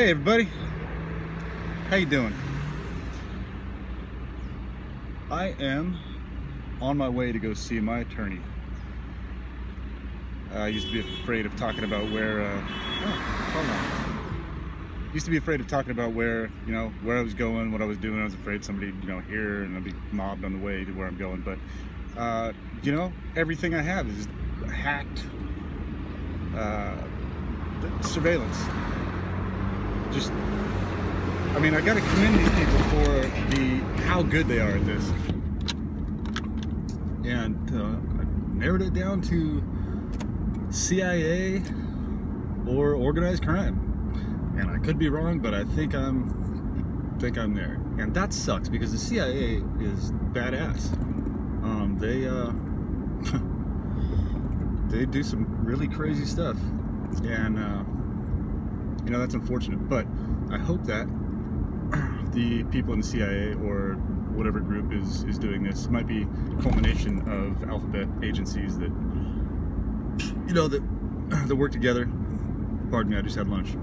Hey everybody, how you doing? I am on my way to go see my attorney. I used to be afraid of talking about where, used to be afraid of talking about where, where I was going, what I was doing. I was afraid somebody, hear and I'd be mobbed on the way to where I'm going. But, everything I have is hacked, surveillance. I gotta commend these people for how good they are at this. And I narrowed it down to CIA or organized crime. And I could be wrong, but I think I'm there. And that sucks because the CIA is badass. They do some really crazy stuff, and that's unfortunate. But I hope that the people in the CIA or whatever group is doing this might be a culmination of alphabet agencies that that work together. Pardon me, I just had lunch.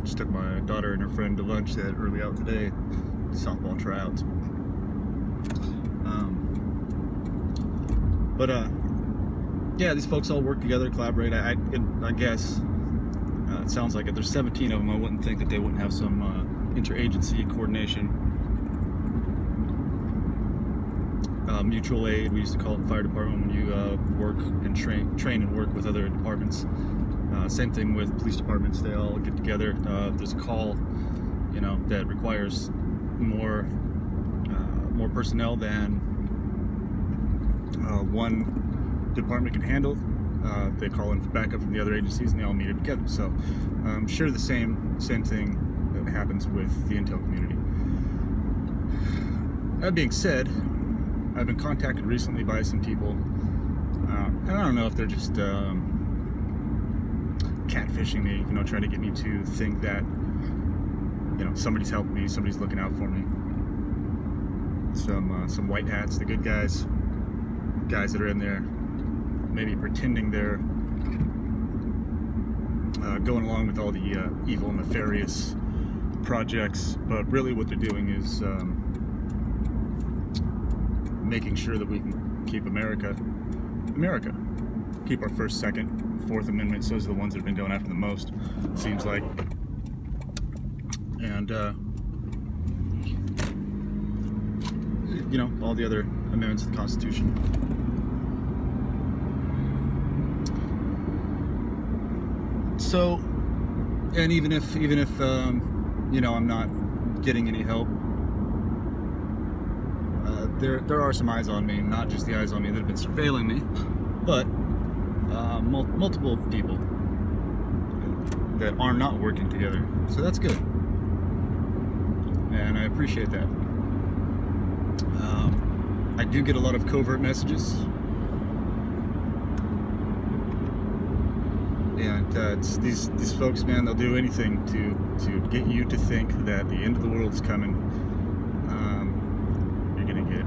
Just took my daughter and her friend to lunch. They had early out today, softball tryouts. Yeah, these folks all work together, collaborate. I guess it sounds like it. There's 17 of them. I wouldn't think that they wouldn't have some interagency coordination. Mutual aid, we used to call it in the fire department when you work and train and work with other departments. Same thing with police departments. They all get together. There's a call, that requires more personnel than one department can handle. They call in for backup from the other agencies, and they all meet it together. So I'm sure the same thing that happens with the intel community. That being said, I've been contacted recently by some people, and I don't know if they're just catfishing me, trying to get me to think that somebody's helping me, somebody's looking out for me. Some white hats, the good guys that are in there, maybe pretending they're going along with all the evil, nefarious projects, but really what they're doing is making sure that we can keep America. Keep our First, Second, Fourth Amendments. Those are the ones that have been going after the most, it seems like. And all the other amendments of the Constitution. So, and even if I'm not getting any help, there are some eyes on me, not just the eyes on me that have been surveilling me, but multiple people that are not working together. So that's good, and I appreciate that. I do get a lot of covert messages, and it's these folks, man, they'll do anything to get you to think that the end of the world is coming. You're gonna get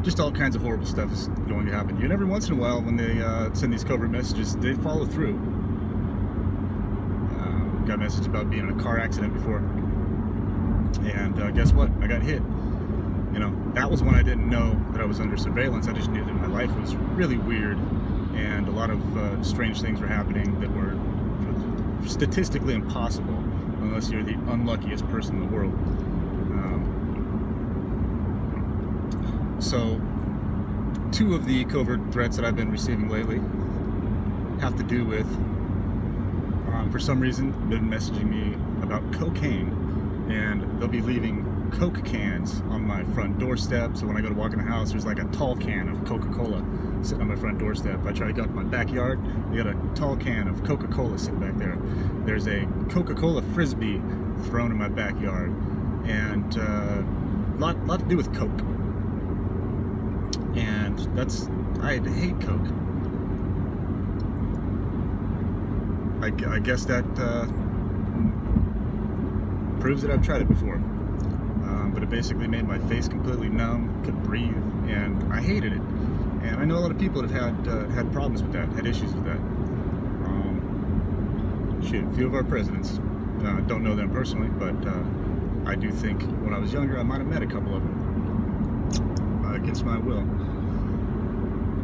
just all kinds of horrible stuff is going to happen to you. And every once in a while, when they send these covert messages, they follow through. Got a message about being in a car accident before, and guess what? I got hit. That was when I didn't know that I was under surveillance. I just knew that my life was really weird, and a lot of strange things were happening that were statistically impossible unless you're the unluckiest person in the world. So, two of the covert threats that I've been receiving lately have to do with, for some reason, been messaging me about cocaine, and they'll be leaving Coke cans on my front doorstep. So when I go to walk in the house, there's like a tall can of Coca-Cola sitting on my front doorstep. I try to go out to my backyard, they got a tall can of Coca-Cola sitting back there. There's a Coca-Cola Frisbee thrown in my backyard, and lot to do with Coke. And I hate Coke. I guess that proves that I've tried it before. But it basically made my face completely numb, couldn't breathe, and I hated it. And I know a lot of people that have had problems with that, had issues with that. Shit, a few of our presidents Don't know them personally, but I do think when I was younger I might have met a couple of them against my will.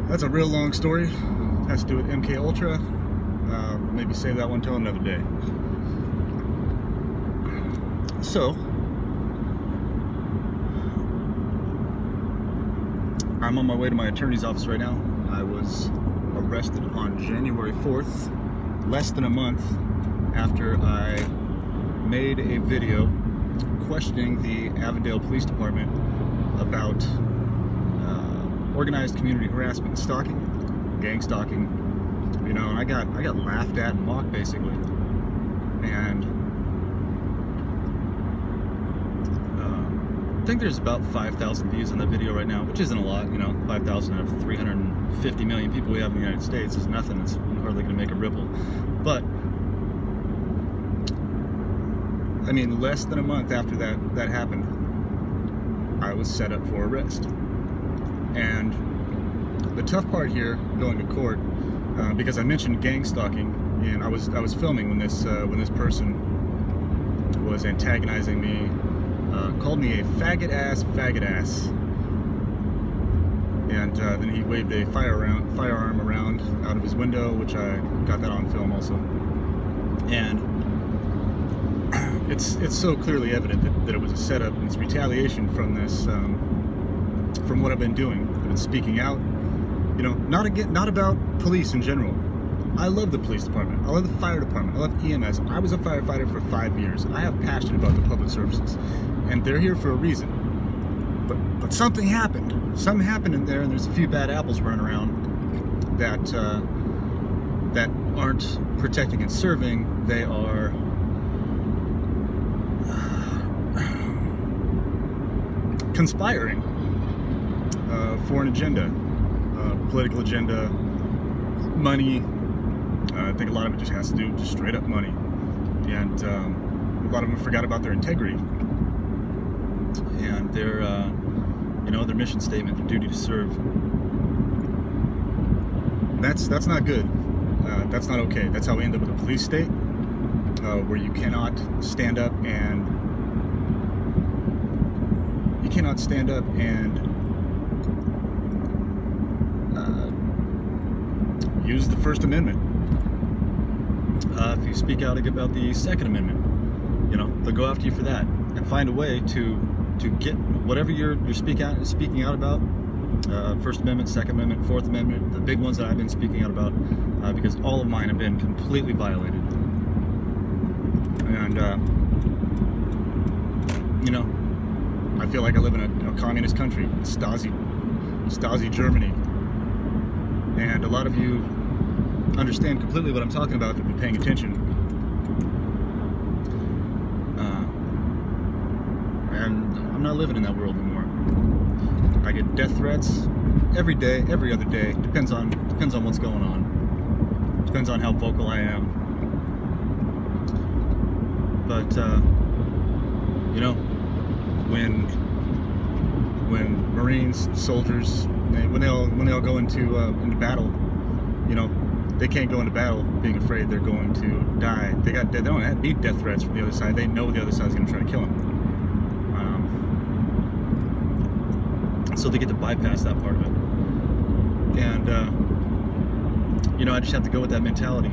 That's a real long story. It has to do with MK Ultra. Maybe save that one till another day. So, I'm on my way to my attorney's office right now. I was arrested on January 4th, less than a month after I made a video questioning the Avondale Police Department about organized community harassment and stalking, gang stalking, you know, and I got laughed at and mocked basically. And I think there's about 5,000 views on that video right now, which isn't a lot, you know. 5,000 out of 350 million people we have in the United States is nothing. It's hardly going to make a ripple. But I mean, less than a month after that happened, I was set up for arrest. And the tough part here, going to court, because I mentioned gang stalking, and I was filming when this person was antagonizing me, called me a faggot ass, and then he waved a firearm around out of his window, which I got that on film also. And it's so clearly evident that it was a setup, and it's retaliation from this, from what I've been doing. I've been speaking out, you know, not about police in general. I love the police department. I love the fire department. I love EMS. I was a firefighter for 5 years. I have passion about the public services, and they're here for a reason. But something happened. Something happened in there, and there's a few bad apples running around that aren't protecting and serving. They are conspiring for an agenda, political agenda, money. I think a lot of it just has to do with just straight up money, and a lot of them forgot about their integrity and their, you know, their mission statement, their duty to serve. That's not good. That's not okay. That's how we end up with a police state, where you cannot stand up and use the First Amendment. If you speak out about the Second Amendment, you know, they'll go after you for that, and find a way to get whatever you're speaking out about. First Amendment, Second Amendment, Fourth Amendment, the big ones that I've been speaking out about, because all of mine have been completely violated. And you know, I feel like I live in a communist country, Stasi Germany, and a lot of you understand completely what I'm talking about if you've been paying attention. And I'm not living in that world anymore. I get death threats every day, every other day. Depends on what's going on. Depends on how vocal I am. But you know, when Marines, soldiers, when they all go into battle, you know, they can't go into battle being afraid they're going to die. They don't need death threats from the other side. They know the other side is going to try to kill them. So they get to bypass that part of it. And you know, I just have to go with that mentality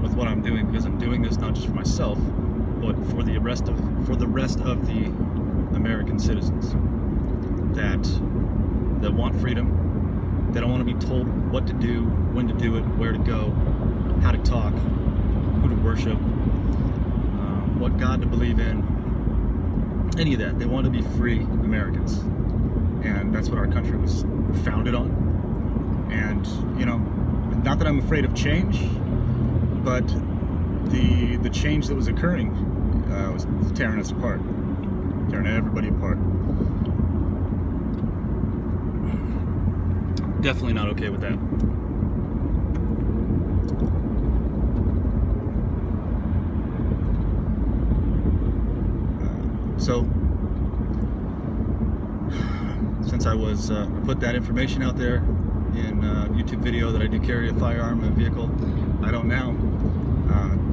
with what I'm doing, because I'm doing this not just for myself, but for the rest of the American citizens that want freedom. They don't want to be told what to do, when to do it, where to go, how to talk, who to worship, what God to believe in, any of that. They want to be free Americans, and that's what our country was founded on. And you know, not that I'm afraid of change, but the change that was occurring was tearing us apart, tearing everybody apart. Definitely not okay with that. So, since I put that information out there in a YouTube video that I do carry a firearm in a vehicle, I don't now.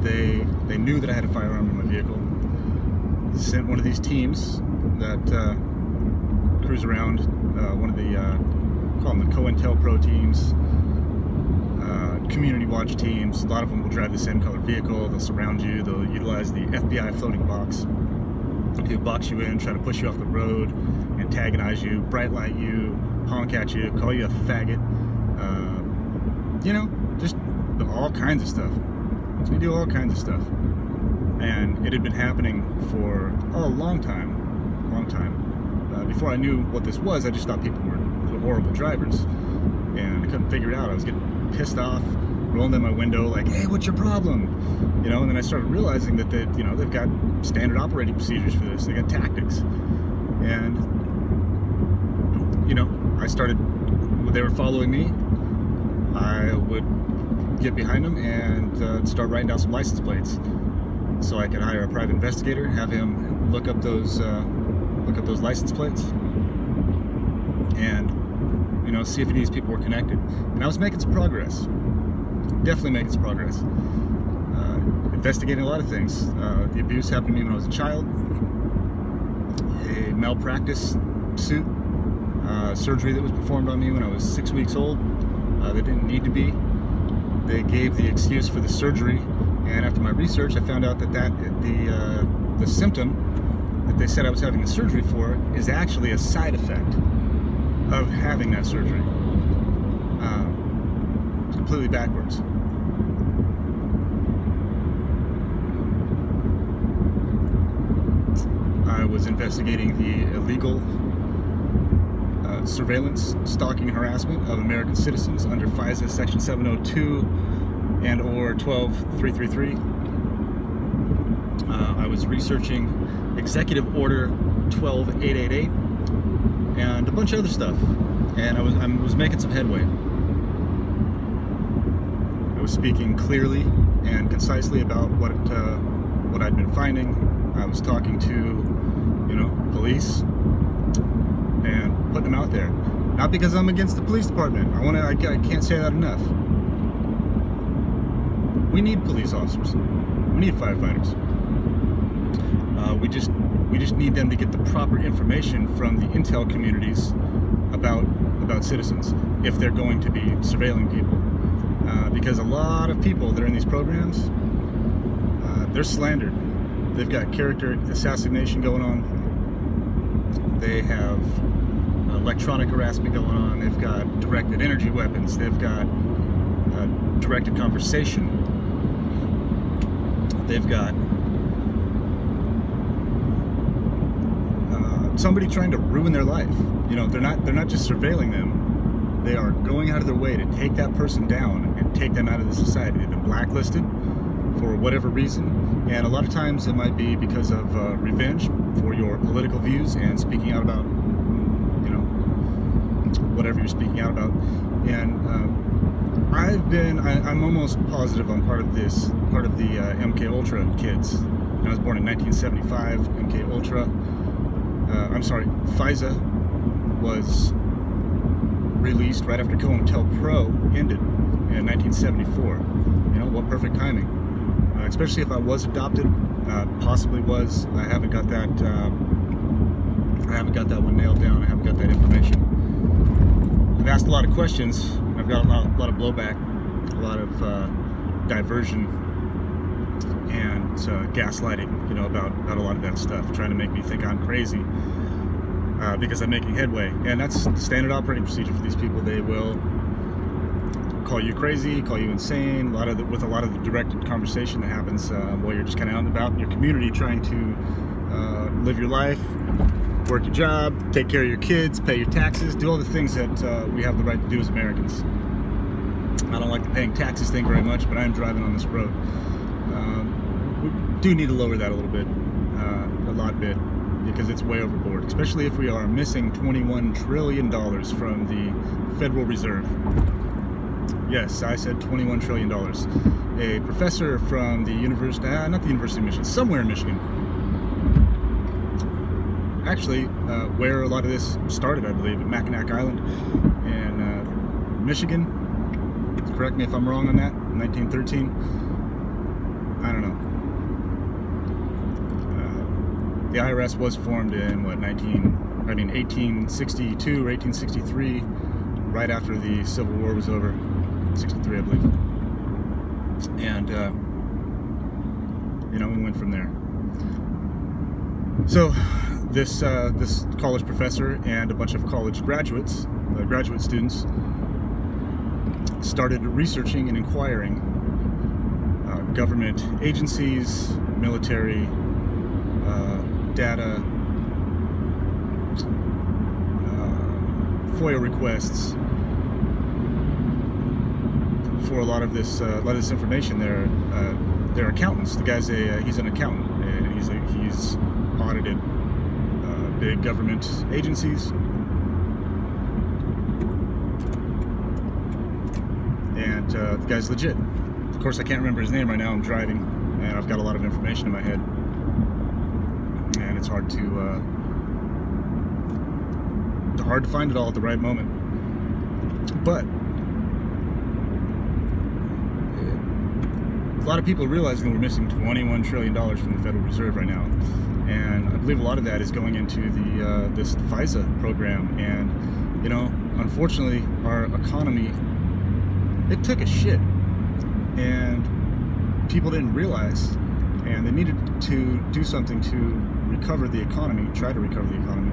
They They knew that I had a firearm in my vehicle. Sent one of these teams that cruise around, one of the, call them the COINTELPRO teams, community watch teams. A lot of them will drive the same color vehicle. They'll surround you. They'll utilize the FBI floating box. They'll box you in, try to push you off the road, antagonize you, bright light you, honk at you, call you a faggot. You know, just all kinds of stuff. We do all kinds of stuff. And it had been happening for a long time. Before I knew what this was, I just thought people were horrible drivers. And I couldn't figure it out. I was getting pissed off, rolling down my window like, hey, what's your problem? You know, and then I started realizing that they've got standard operating procedures for this. They got tactics. And, you know, they were following me. I would get behind them and start writing down some license plates, so I could hire a private investigator, have him look up those license plates, and you know, see if any of these people were connected. And I was making some progress, definitely making some progress, investigating a lot of things. The abuse happened to me when I was a child, a malpractice suit, surgery that was performed on me when I was 6 weeks old that didn't need to be. They gave the excuse for the surgery, and after my research I found out that the symptom that they said I was having the surgery for is actually a side effect of having that surgery. Completely backwards. I was investigating the illegal surveillance, stalking, harassment of American citizens under FISA Section 702 and or 12333. I was researching Executive Order 12888 and a bunch of other stuff, and I was making some headway. I was speaking clearly and concisely about what I'd been finding. I was talking to, you know, police and putting them out there. Not because I'm against the police department. I can't say that enough. We need police officers. We need firefighters. We just need them to get the proper information from the intel communities about citizens if they're going to be surveilling people. Because a lot of people that are in these programs, they're slandered. They've got character assassination going on. They have electronic harassment going on. They've got directed energy weapons. They've got directed conversation. They've got somebody trying to ruin their life. You know, they're not just surveilling them. They are going out of their way to take that person down and take them out of the society. They've been blacklisted for whatever reason, and a lot of times it might be because of revenge for your political views and speaking out about, you know, whatever you're speaking out about. And I'm almost positive I'm part of the MK Ultra kids. I was born in 1975. MK Ultra, FISA was released right after COINTELPRO ended in 1974. You know, what perfect timing. Especially if I was adopted, possibly was. I haven't got that one nailed down. I haven't got that information. I've asked a lot of questions. I've got a lot of blowback, a lot of diversion and gaslighting, you know, about a lot of that stuff, trying to make me think I'm crazy because I'm making headway. And that's the standard operating procedure for these people. They will call you crazy, call you insane, with a lot of the directed conversation that happens while you're just kind of out and about in your community trying to live your life, work your job, take care of your kids, pay your taxes, do all the things that we have the right to do as Americans. I don't like the paying taxes thing very much, but I am driving on this road. We do need to lower that a little bit, a lot bit, because it's way overboard, especially if we are missing $21 trillion from the Federal Reserve. Yes, I said $21 trillion. A professor from the University, not the University of Michigan, somewhere in Michigan. Actually, where a lot of this started, I believe, at Mackinac Island in Michigan. Correct me if I'm wrong on that, 1913. I don't know. the IRS was formed in what 1862 or 1863, right after the Civil War was over, 63 I believe, and you know, we went from there. So this college professor and a bunch of college graduate students started researching and inquiring government agencies, military data, FOIA requests for a lot of this information. They're accountants. The guy's he's an accountant, and he's audited big government agencies, and the guy's legit. Of course, I can't remember his name right now. I'm driving, and I've got a lot of information in my head, and it's hard to find it all at the right moment. But a lot of people are realizing that we're missing $21 trillion from the Federal Reserve right now, and I believe a lot of that is going into the this FISA program. And you know, unfortunately, our economy, it took a shit, and people didn't realize, and they needed to do something to recover the economy, try to recover the economy.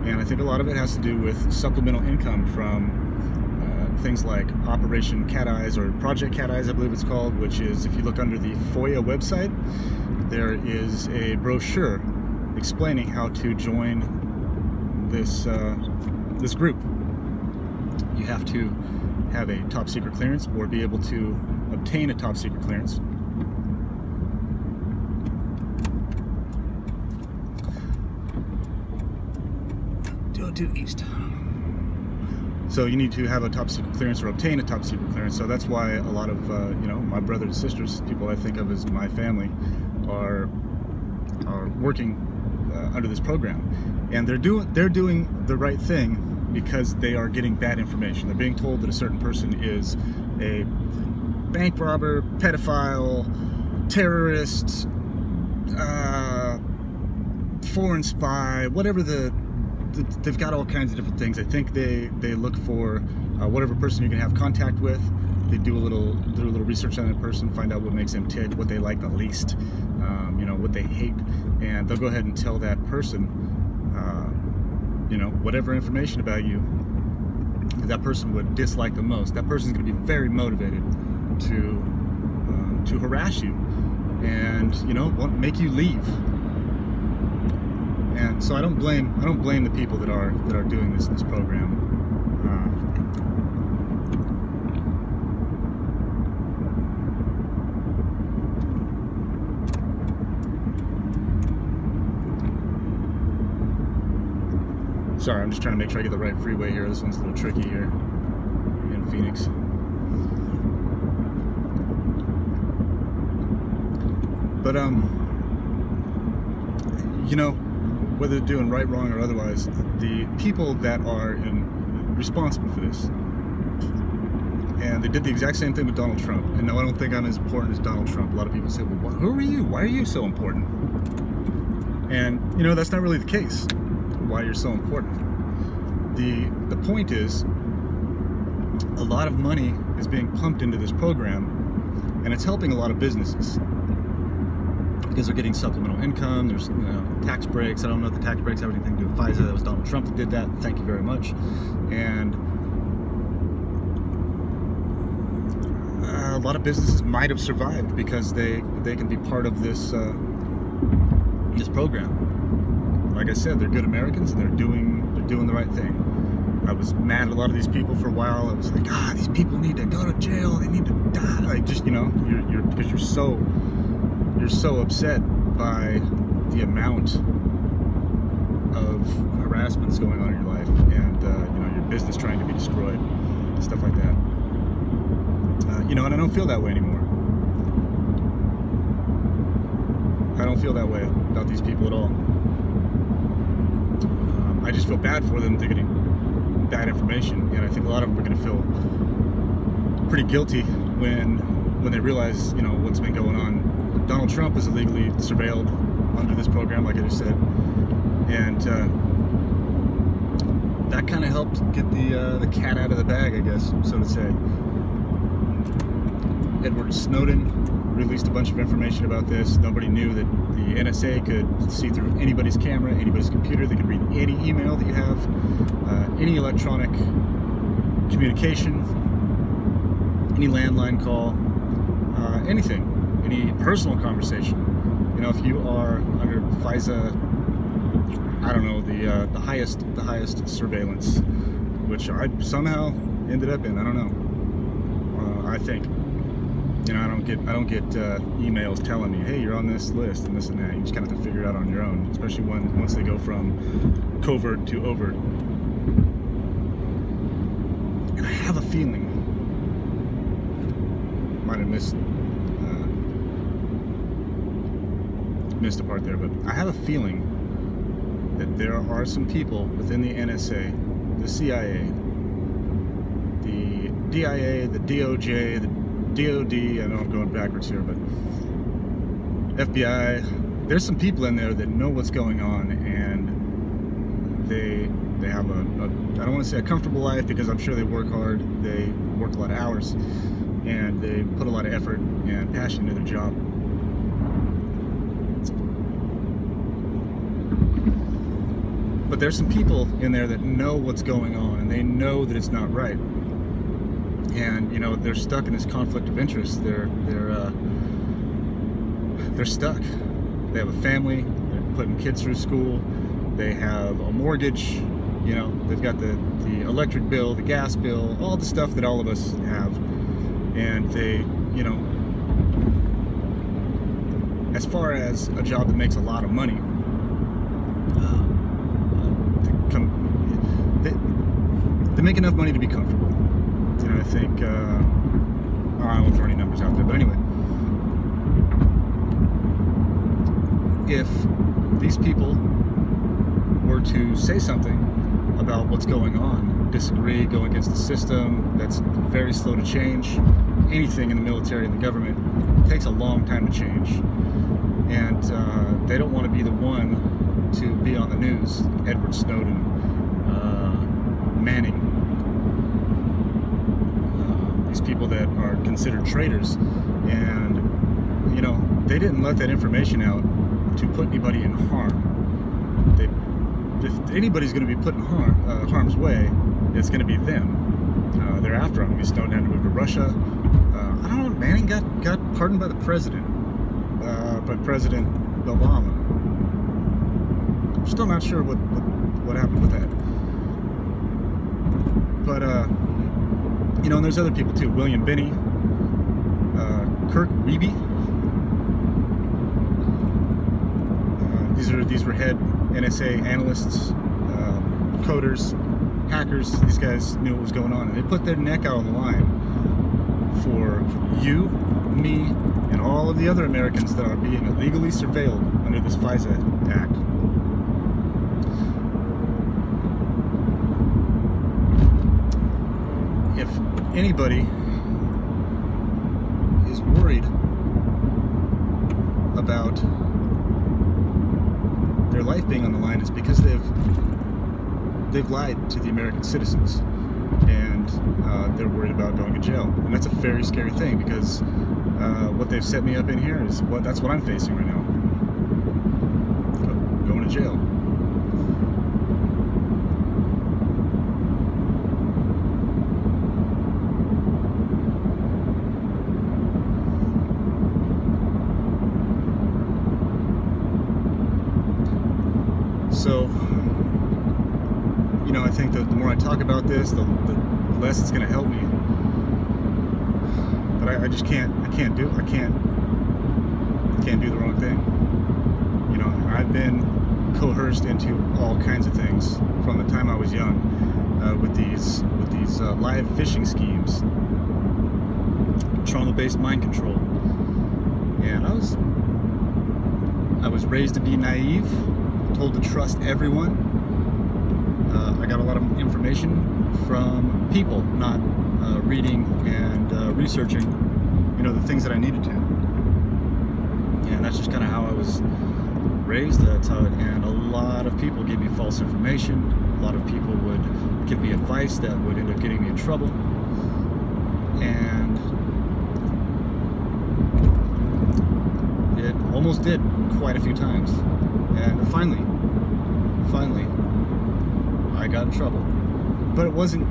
And I think a lot of it has to do with supplemental income from things like Operation Cat Eyes, or Project Cat Eyes I believe it's called, which is, if you look under the FOIA website, there is a brochure explaining how to join this this group. You have to have a top secret clearance or be able to obtain a top secret clearance. Due east. So you need to have a top secret clearance or obtain a top secret clearance. So that's why a lot of you know, my brothers and sisters, people I think of as my family, are working under this program, and they're doing the right thing because they are getting bad information. They're being told that a certain person is a bank robber, pedophile, terrorist, foreign spy, whatever they've got all kinds of different things. I think they look for whatever person you can have contact with. They do a little research on that person, find out what makes them tick, what they like the least, you know, what they hate, and they'll go ahead and tell that person, you know, whatever information about you that person would dislike the most. That person's going to be very motivated to harass you, and you know, make you leave. And so I don't blame the people that are doing this program. Sorry, I'm just trying to make sure I get the right freeway here. This one's a little tricky here in Phoenix. But you know, whether they're doing right, wrong, or otherwise, the people that are responsible for this, and they did the exact same thing with Donald Trump. And no, I don't think I'm as important as Donald Trump. A lot of people say, well, who are you? Why are you so important? And you know, that's not really the case. Why you're so important. The point is, a lot of money is being pumped into this program, and it's helping a lot of businesses because they're getting supplemental income. There's, you know, tax breaks. I don't know if the tax breaks have anything to do with FISA. That was Donald Trump that did that. Thank you very much. And a lot of businesses might have survived because they can be part of this this program. Like I said, they're good Americans, and they're doing the right thing. I was mad at a lot of these people for a while. I was like, these people need to go to jail. They need to die. Like, just, you know, because you're so upset by the amount of harassments going on in your life, and you know, your business trying to be destroyed, stuff like that. You know, and I don't feel that way anymore. I don't feel that way about these people at all. I just feel bad for them. They're getting bad information, and I think a lot of them are going to feel pretty guilty when they realize, you know, what's been going on. Donald Trump was illegally surveilled under this program, like I just said. And that kind of helped get the cat out of the bag, I guess, so to say. Edward Snowden released a bunch of information about this. Nobody knew that the NSA could see through anybody's camera, anybody's computer. They could read any email that you have, any electronic communication, any landline call, anything, any personal conversation. You know, if you are under FISA, I don't know, the highest surveillance, which I somehow ended up in. I don't know. I think. You know, I don't get emails telling me, hey, you're on this list and this and that. You just kind of have to figure it out on your own, especially once they go from covert to overt. And I have a feeling, might have missed a part there, but I have a feeling that there are some people within the NSA, the CIA, the DIA, the DOJ, the DOD, I know I'm going backwards here, but FBI, there's some people in there that know what's going on, and they have I don't want to say a comfortable life, because I'm sure they work hard, they work a lot of hours, and they put a lot of effort and passion into their job. But there's some people in there that know what's going on, and they know that it's not right. And you know, they're stuck in this conflict of interest. They're stuck. They have a family. They're putting kids through school. They have a mortgage. You know, they've got the electric bill, the gas bill, all the stuff that all of us have. And they, you know, as far as a job that makes a lot of money, they make enough money to be comfortable. You know, I think, I won't throw any numbers out there, but anyway, if these people were to say something about what's going on, disagree, go against the system, that's very slow to change. Anything in the military and the government takes a long time to change. And they don't want to be the one to be on the news. Edward Snowden, Manning, these people that are considered traitors, and you know, they didn't let that information out to put anybody in harm. If anybody's going to be put in harm's way, it's going to be them. They're after him. Snowden had to move to Russia. I don't know. Manning got pardoned by the president, by President Obama. I'm still not sure what happened with that. But you know, and there's other people too. William Binney, Kirk Wiebe. These were head NSA analysts, coders, hackers. These guys knew what was going on, and they put their neck out on the line for you, me, and all of the other Americans that are being illegally surveilled under this FISA Act. If anybody is worried about their life being on the line, it's because they've lied to the American citizens, and they're worried about going to jail. And that's a very scary thing, because what they've set me up in here is that's what I'm facing right now. Going to jail. So, you know, I think that the more I talk about this, the less it's going to help me. But I just can't do the wrong thing. You know, I've been coerced into all kinds of things from the time I was young, with these live phishing schemes, trauma-based mind control, and I was raised to be naive, told to trust everyone. I got a lot of information from people, not reading and researching, you know, the things that I needed to. And that's just kind of how I was raised, and a lot of people gave me false information. A lot of people would give me advice that would end up getting me in trouble. And it almost did quite a few times. And finally, I got in trouble. But it wasn't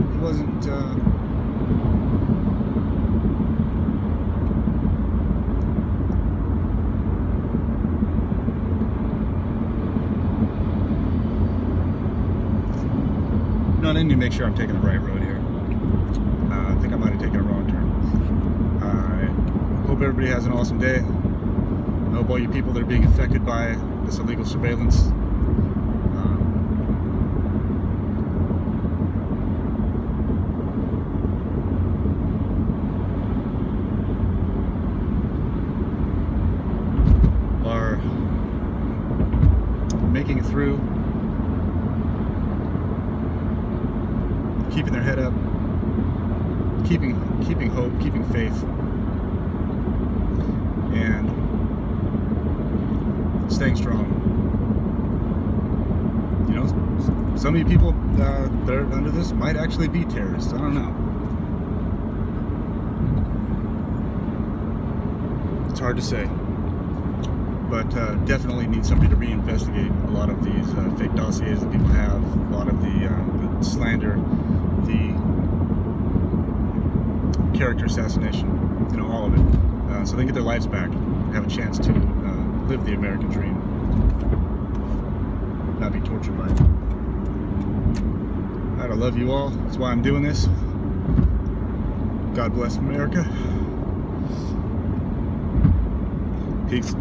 no, I need to make sure I'm taking the right road here. I think I might have taken a wrong turn. I hope everybody has an awesome day. I hope all you people that are being affected by this illegal surveillance are making it through, keeping their head up, keeping hope, keeping faith, and staying strong. You know, some of you people that are under this might actually be terrorists. I don't know. It's hard to say. But definitely need somebody to reinvestigate a lot of these fake dossiers that people have, a lot of the slander, the character assassination, you know, all of it. So they can get their lives back, have a chance to live the American dream, not be tortured by it. Alright, I love you all. That's why I'm doing this. God bless America. Peace.